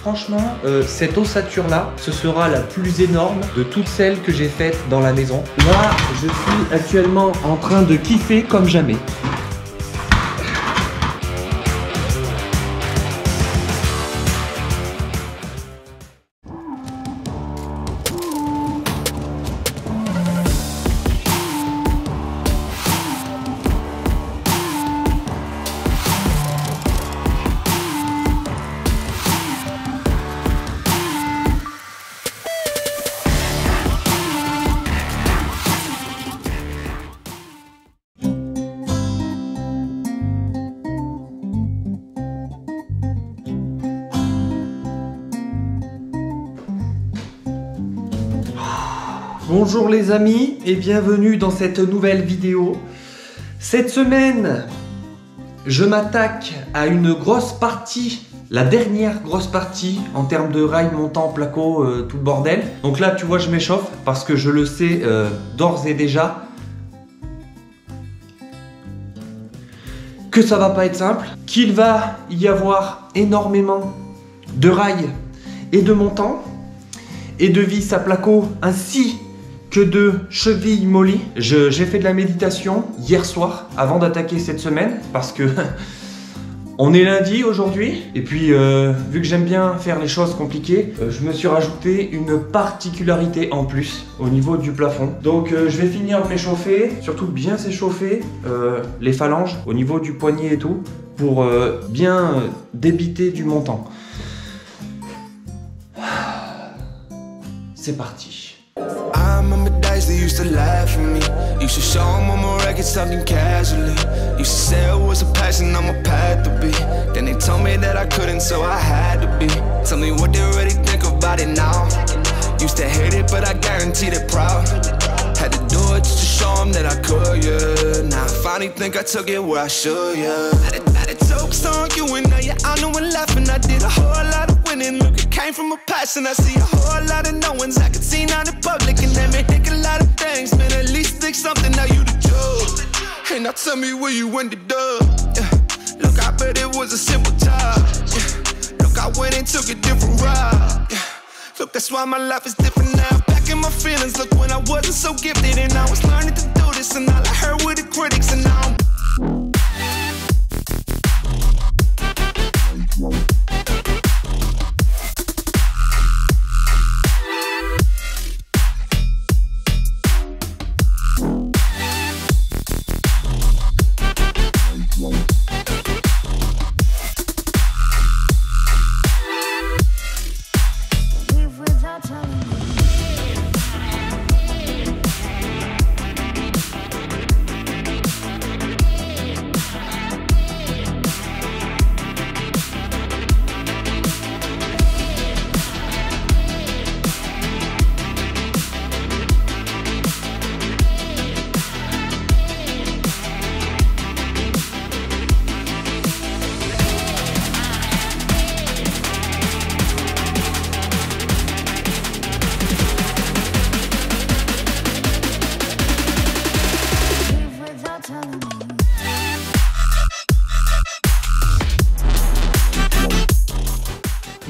Franchement, cette ossature là, ce sera la plus énorme de toutes celles que j'ai faites dans la maison. Là, je suis actuellement en train de kiffer comme jamais. Bonjour les amis et bienvenue dans cette nouvelle vidéo. Cette semaine, je m'attaque à une grosse partie, la dernière grosse partie en termes de rail, montant, placo, tout le bordel. Donc là, tu vois, je m'échauffe parce que je le sais d'ores et déjà que ça va pas être simple, qu'il va y avoir énormément de rails et de montants et de vis à placo ainsi que de chevilles mollies. J'ai fait de la méditation hier soir avant d'attaquer cette semaine parce que on est lundi aujourd'hui et puis vu que j'aime bien faire les choses compliquées, je me suis rajouté une particularité en plus au niveau du plafond. Donc je vais finir de m'échauffer, surtout bien s'échauffer les phalanges au niveau du poignet et tout pour bien débiter du montant. C'est parti. I remember days they used to laugh at me. Used to show them on my record something casually. Used to say it was a passion on my path to be. Then they told me that I couldn't, so I had to be. Tell me what they really think about it now. Used to hate it, but I guarantee they're proud. Had to do it just to show them that I could, yeah. Now I finally think I took it where I should, yeah. Had it jokes on you and now you're out and laughing. I did a whole lot of winning. Look, it came from a passion. I see a whole lot of no ones I could see now in public. And that may think a lot of things, man. At least think something, now you the judge. Hey, now tell me where you ended up, yeah. Look, I bet it was a simple job, yeah. Look, I went and took a different route, yeah. Look, that's why my life is different now. Back in my feelings, look, when I wasn't so gifted and I was learning to do this, and all I heard were the critics, and now I'm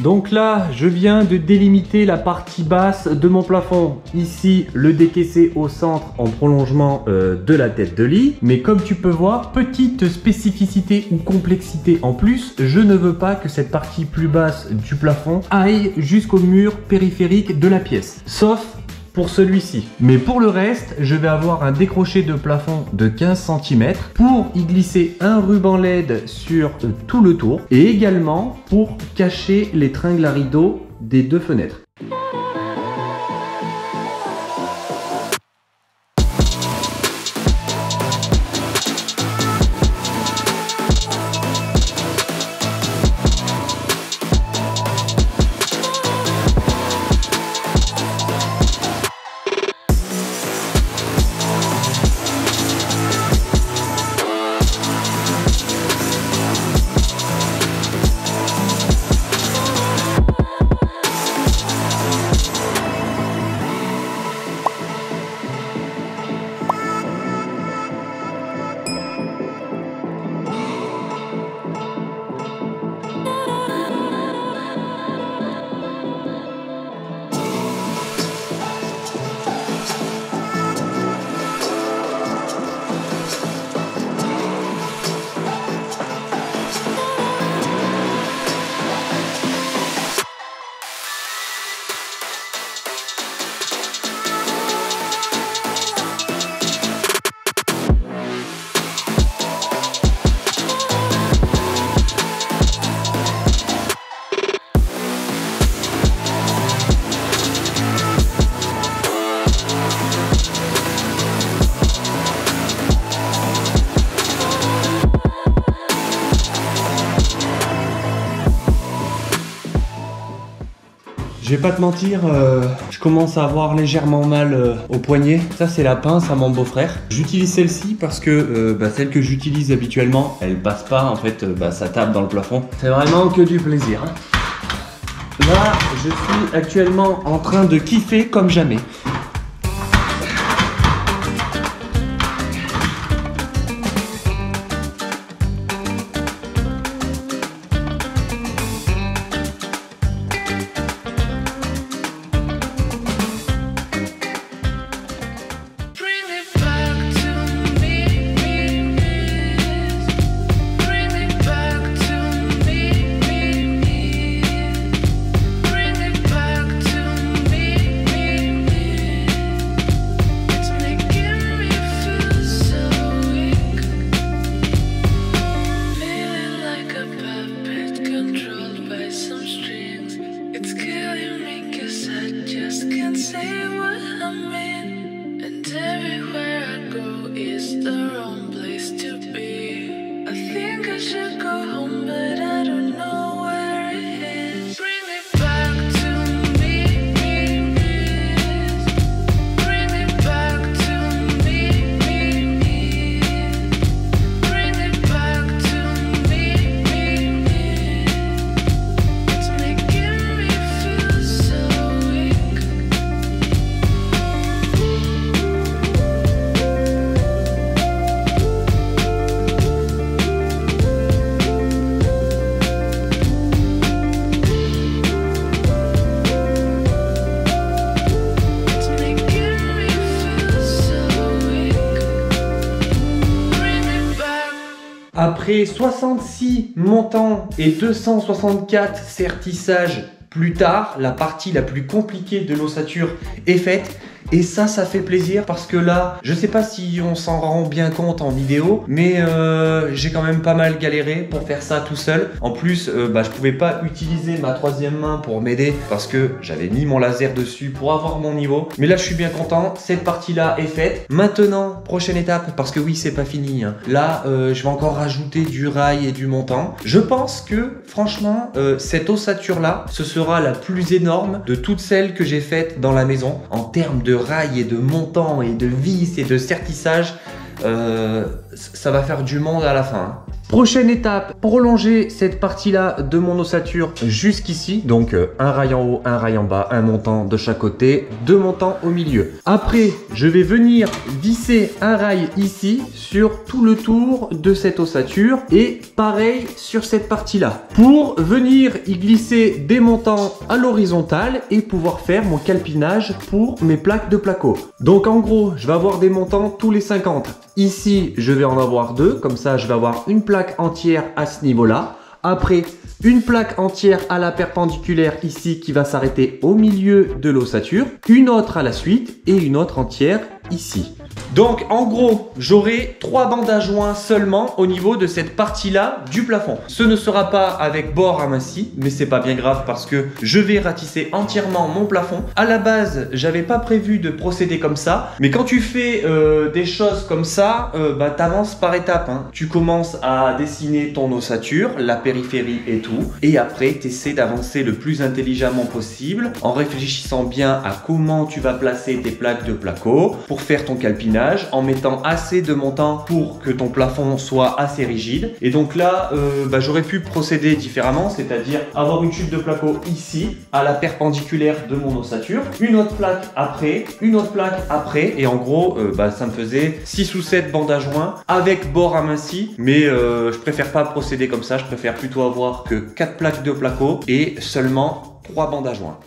Donc là, je viens de délimiter la partie basse de mon plafond. Ici, le décaissé au centre en prolongement de la tête de lit. Mais comme tu peux voir, petite spécificité ou complexité en plus, je ne veux pas que cette partie plus basse du plafond aille jusqu'au mur périphérique de la pièce. Sauf pour celui-ci. Mais pour le reste, je vais avoir un décroché de plafond de 15 cm pour y glisser un ruban LED sur tout le tour et également pour cacher les tringles à rideaux des deux fenêtres. Je vais pas te mentir, je commence à avoir légèrement mal au poignet. Ça c'est la pince à mon beau-frère. J'utilise celle-ci parce que celle que j'utilise habituellement, elle passe pas en fait, ça tape dans le plafond. C'est vraiment que du plaisir. Hein. Là, je suis actuellement en train de kiffer comme jamais. Après 66 montants et 264 sertissages plus tard, la partie la plus compliquée de l'ossature est faite. Et ça fait plaisir parce que là, je sais pas si on s'en rend bien compte en vidéo, mais j'ai quand même pas mal galéré pour faire ça tout seul. En plus, je pouvais pas utiliser ma troisième main pour m'aider parce que j'avais mis mon laser dessus pour avoir mon niveau. Mais là, je suis bien content. Cette partie-là est faite. Maintenant, prochaine étape, parce que oui, c'est pas fini. Hein. Là, je vais encore rajouter du rail et du montant. Je pense que, franchement, cette ossature-là, ce sera la plus énorme de toutes celles que j'ai faites dans la maison en termes de rail et de montant et de vis et de sertissage. Ça va faire du monde à la fin. Hein. Prochaine étape, prolonger cette partie-là de mon ossature jusqu'ici. Donc un rail en haut, un rail en bas, un montant de chaque côté, deux montants au milieu. Après, je vais venir visser un rail ici sur tout le tour de cette ossature et pareil sur cette partie-là. Pour venir y glisser des montants à l'horizontale et pouvoir faire mon calpinage pour mes plaques de placo. Donc en gros, je vais avoir des montants tous les 50. Ici, je vais en avoir deux, comme ça je vais avoir une plaque entière à ce niveau-là. Après, une plaque entière à la perpendiculaire ici qui va s'arrêter au milieu de l'ossature, une autre à la suite et une autre entière ici. Donc en gros, j'aurai 3 bandes à joints seulement au niveau de cette partie-là du plafond. Ce ne sera pas avec bord aminci, mais c'est pas bien grave parce que je vais ratisser entièrement mon plafond. À la base, j'avais pas prévu de procéder comme ça, mais quand tu fais des choses comme ça, t'avances par étapes. Hein. Tu commences à dessiner ton ossature, la périphérie et tout, et après tu essaies d'avancer le plus intelligemment possible en réfléchissant bien à comment tu vas placer tes plaques de placo pour faire ton calpinage, en mettant assez de montant pour que ton plafond soit assez rigide. Et donc là, j'aurais pu procéder différemment, c'est-à-dire avoir une chute de placo ici, à la perpendiculaire de mon ossature, une autre plaque après, une autre plaque après, et en gros, ça me faisait 6 ou 7 bandes à joints avec bord aminci, mais je préfère pas procéder comme ça, je préfère plutôt avoir que 4 plaques de placo et seulement 3 bandes à joints.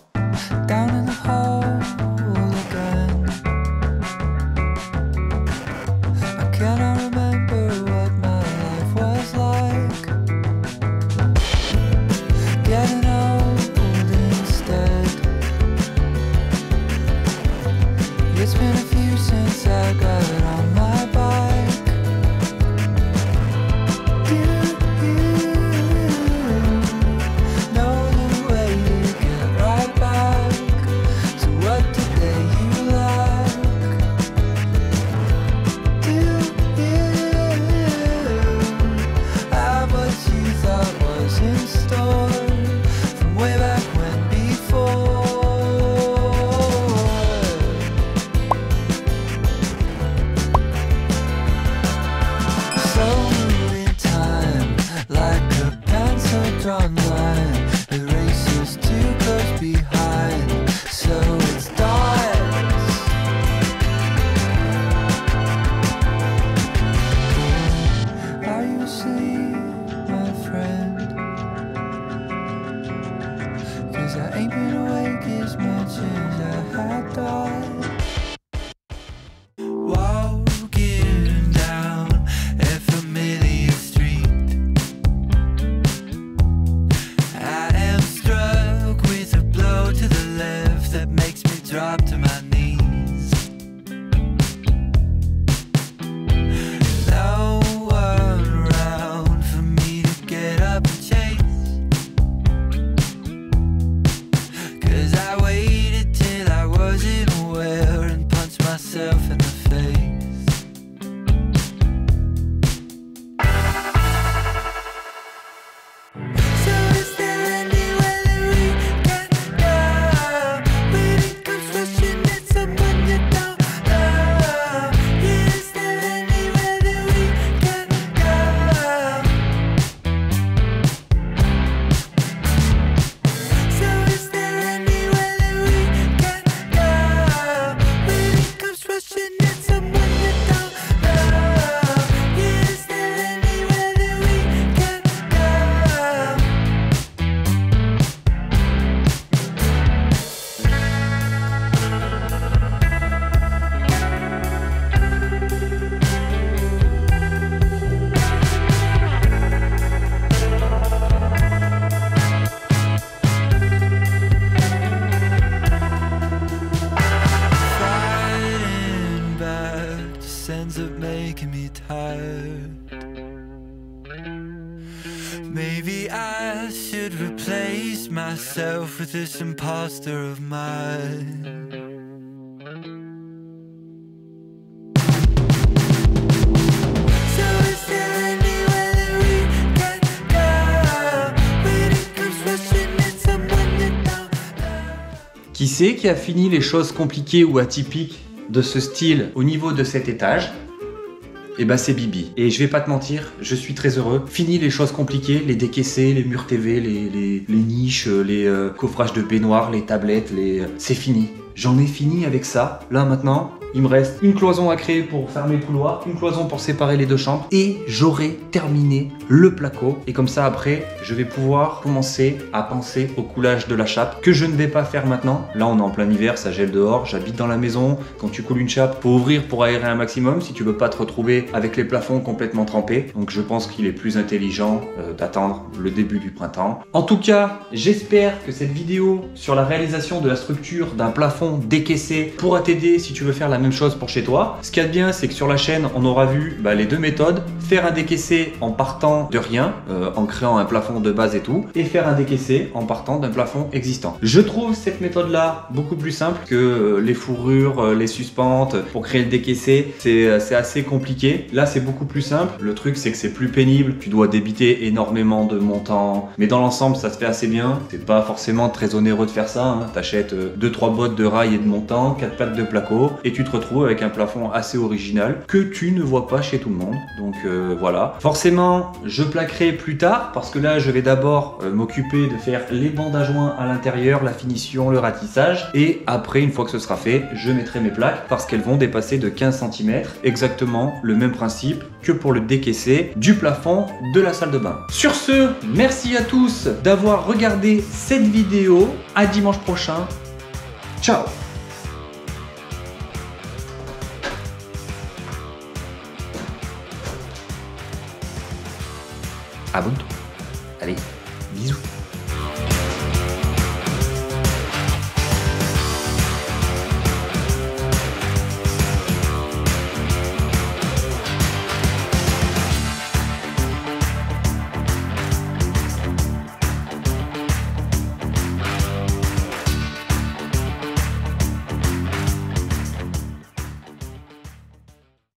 Right back. 'cause I ain't been awake as much as I had thought. Walking down a familiar street, I am struck with a blow to the left that makes me drop to my knees. No one around for me to get up and chase, 'cause I waited till I wasn't aware and punched myself in the face. So is there anywhere that we can go when it comes rushing at someone you don't know? Is there anywhere that we can go? So is there anywhere that we can go when it comes rushing at someone you don't know? Is there anywhere that we can go? Fighting back just ends up making me tired. Maybe I should replace myself with this imposter of mine. So is there anywhere that we can go when it comes rushing at someone you don't know? Qui c'est qui a fini les choses compliquées ou atypiques de ce style au niveau de cet étage? Eh ben c'est Bibi. Et je vais pas te mentir, je suis très heureux. Fini les choses compliquées, les décaissés, les murs TV, les niches, les coffrages de baignoire, les tablettes, c'est fini. J'en ai fini avec ça. Là maintenant, il me reste une cloison à créer pour fermer le couloir, une cloison pour séparer les deux chambres et j'aurai terminé le placo. Et comme ça après, je vais pouvoir commencer à penser au coulage de la chape que je ne vais pas faire maintenant. Là on est en plein hiver, ça gèle dehors, j'habite dans la maison. Quand tu coules une chape, faut ouvrir pour aérer un maximum si tu veux pas te retrouver avec les plafonds complètement trempés. Donc je pense qu'il est plus intelligent d'attendre le début du printemps. En tout cas, j'espère que cette vidéo sur la réalisation de la structure d'un plafond décaissé pourra t'aider si tu veux faire la même chose pour chez toi. Ce qu'il y a de bien, c'est que sur la chaîne, on aura vu les deux méthodes. Faire un décaissé en partant de rien, en créant un plafond de base et tout, et faire un décaissé en partant d'un plafond existant. Je trouve cette méthode-là beaucoup plus simple que les fourrures, les suspentes. Pour créer le décaissé, c'est assez compliqué. Là, c'est beaucoup plus simple. Le truc, c'est que c'est plus pénible. Tu dois débiter énormément de montants. Mais dans l'ensemble, ça se fait assez bien. C'est pas forcément très onéreux de faire ça. Hein. T'achètes 2-3 bottes de rails et de montants, 4 pattes de placo, et tu te retrouves avec un plafond assez original que tu ne vois pas chez tout le monde. Donc voilà. Forcément, je plaquerai plus tard parce que là, je vais d'abord m'occuper de faire les bandes à joints à l'intérieur, la finition, le ratissage. Et après, une fois que ce sera fait, je mettrai mes plaques parce qu'elles vont dépasser de 15 cm. Exactement le même principe que pour le décaissé du plafond de la salle de bain. Sur ce, merci à tous d'avoir regardé cette vidéo. À dimanche prochain. Ciao. Abonne-toi. Allez, bisous.